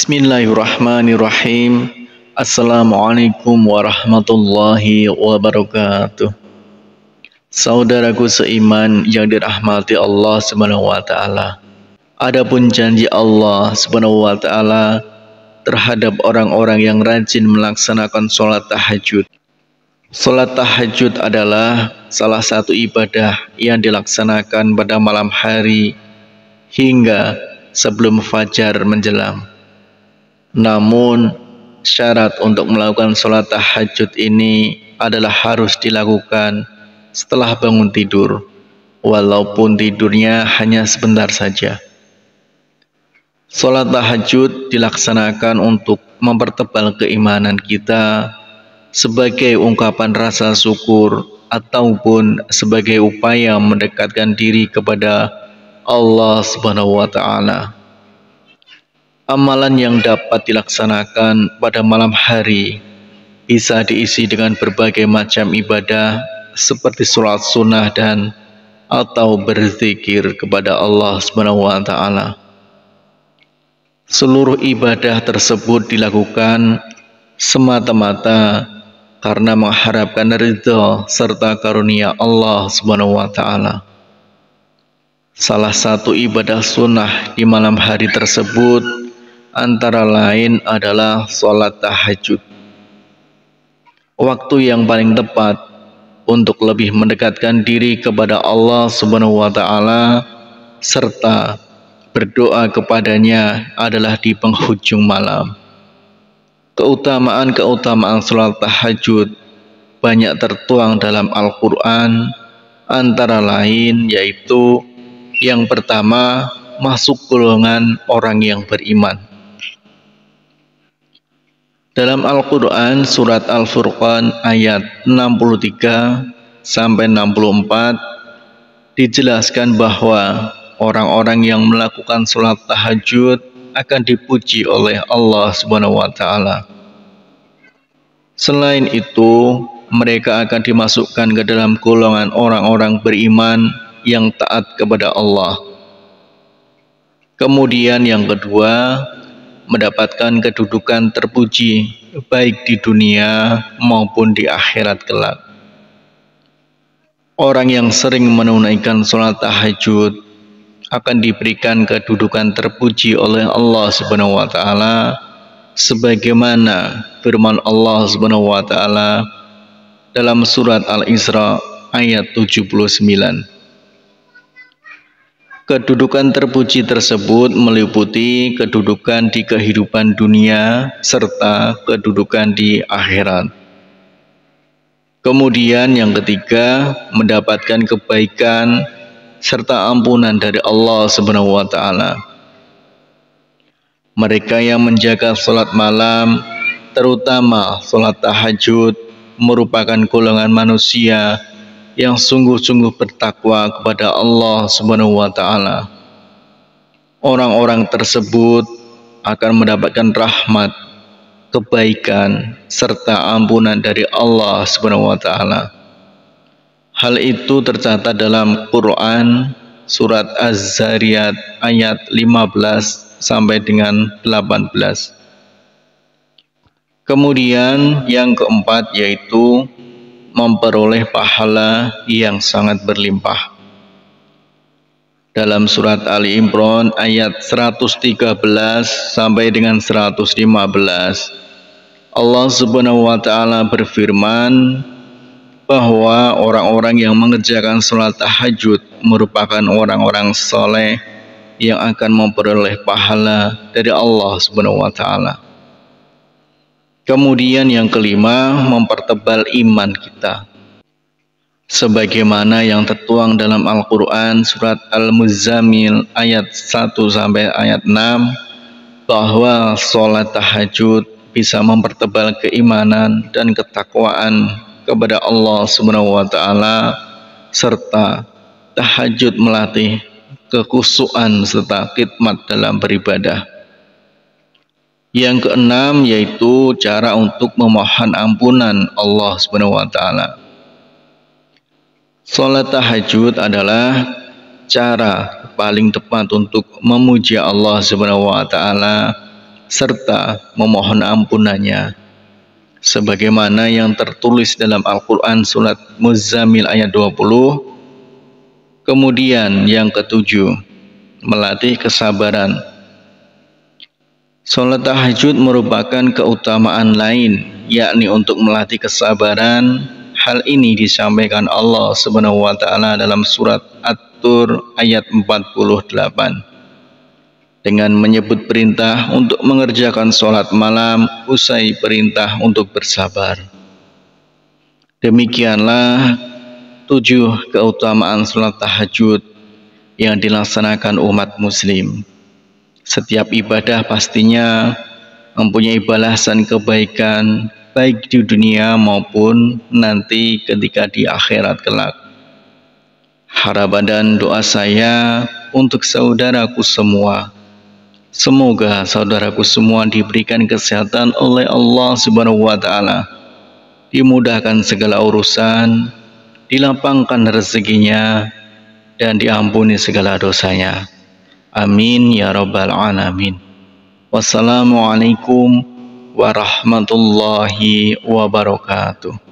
Bismillahirrahmanirrahim. Assalamualaikum warahmatullahi wabarakatuh. Saudaraku seiman yang dirahmati Allah Subhanahu wa taala. Adapun janji Allah Subhanahu wa taala terhadap orang-orang yang rajin melaksanakan sholat tahajud. Sholat tahajud adalah salah satu ibadah yang dilaksanakan pada malam hari hingga sebelum fajar menjelang. Namun, syarat untuk melakukan sholat tahajud ini adalah harus dilakukan setelah bangun tidur, walaupun tidurnya hanya sebentar saja. Sholat tahajud dilaksanakan untuk mempertebal keimanan kita sebagai ungkapan rasa syukur ataupun sebagai upaya mendekatkan diri kepada Allah Subhanahu wa taala. Amalan yang dapat dilaksanakan pada malam hari bisa diisi dengan berbagai macam ibadah seperti sholat sunnah dan atau berzikir kepada Allah Subhanahu wa taala. Seluruh ibadah tersebut dilakukan semata-mata karena mengharapkan ridha serta karunia Allah Subhanahu wa taala. Salah satu ibadah sunnah di malam hari tersebut antara lain adalah sholat tahajud. Waktu yang paling tepat untuk lebih mendekatkan diri kepada Allah Subhanahu wa taala serta berdoa kepadanya adalah di penghujung malam. Keutamaan sholat tahajud banyak tertuang dalam Al-Quran, antara lain yaitu yang pertama, masuk golongan orang yang beriman. Dalam Al-Quran surat Al-Furqan ayat 63 sampai 64 dijelaskan bahwa orang-orang yang melakukan sholat tahajud akan dipuji oleh Allah Subhanahu wa taala. Selain itu, mereka akan dimasukkan ke dalam golongan orang-orang beriman yang taat kepada Allah. Kemudian yang kedua, mendapatkan kedudukan terpuji baik di dunia maupun di akhirat kelak. Orang yang sering menunaikan sholat tahajud akan diberikan kedudukan terpuji oleh Allah Subhanahu wa taala sebagaimana firman Allah Subhanahu wa taala dalam surat Al-Isra ayat 79. Kedudukan terpuji tersebut meliputi kedudukan di kehidupan dunia serta kedudukan di akhirat. Kemudian yang ketiga, mendapatkan kebaikan serta ampunan dari Allah Subhanahu wa taala. Mereka yang menjaga sholat malam, terutama sholat tahajud, merupakan golongan manusia yang sungguh-sungguh bertakwa kepada Allah Subhanahu wa taala. Orang-orang tersebut akan mendapatkan rahmat, kebaikan serta ampunan dari Allah Subhanahu wa taala. Hal itu tercatat dalam Quran surat Az-Zariyat ayat 15 sampai dengan 18. Kemudian yang keempat yaitu memperoleh pahala yang sangat berlimpah. Dalam surat Ali Imran ayat 113 sampai dengan 115, Allah Subhanahu wa taala berfirman bahwa orang-orang yang mengerjakan sholat tahajud merupakan orang-orang soleh yang akan memperoleh pahala dari Allah Subhanahu wa taala. Kemudian yang kelima, mempertebal iman kita. Sebagaimana yang tertuang dalam Al-Quran surat Al-Muzammil ayat 1 sampai ayat 6, bahwa sholat tahajud bisa mempertebal keimanan dan ketakwaan kepada Allah Subhanahu wa taala serta tahajud melatih kekhusyuan serta khidmat dalam beribadah. Yang keenam yaitu cara untuk memohon ampunan Allah Subhanahu wa taala. Salat tahajud adalah cara paling tepat untuk memuji Allah Subhanahu wa taala serta memohon ampunannya, sebagaimana yang tertulis dalam Al-Quran surat Muzammil ayat 20. Kemudian yang ketujuh, melatih kesabaran. Salat tahajud merupakan keutamaan lain, yakni untuk melatih kesabaran. Hal ini disampaikan Allah Subhanahu wa taala dalam surat At-Tur ayat 48 dengan menyebut perintah untuk mengerjakan salat malam usai perintah untuk bersabar. Demikianlah 7 keutamaan salat tahajud yang dilaksanakan umat muslim. Setiap ibadah pastinya mempunyai balasan kebaikan baik di dunia maupun nanti ketika di akhirat kelak. Harapan dan doa saya untuk saudaraku semua, semoga saudaraku semua diberikan kesehatan oleh Allah Subhanahu wa taala, dimudahkan segala urusan, dilapangkan rezekinya, dan diampuni segala dosanya. Amin ya rabbal alamin. Wassalamualaikum warahmatullahi wabarakatuh.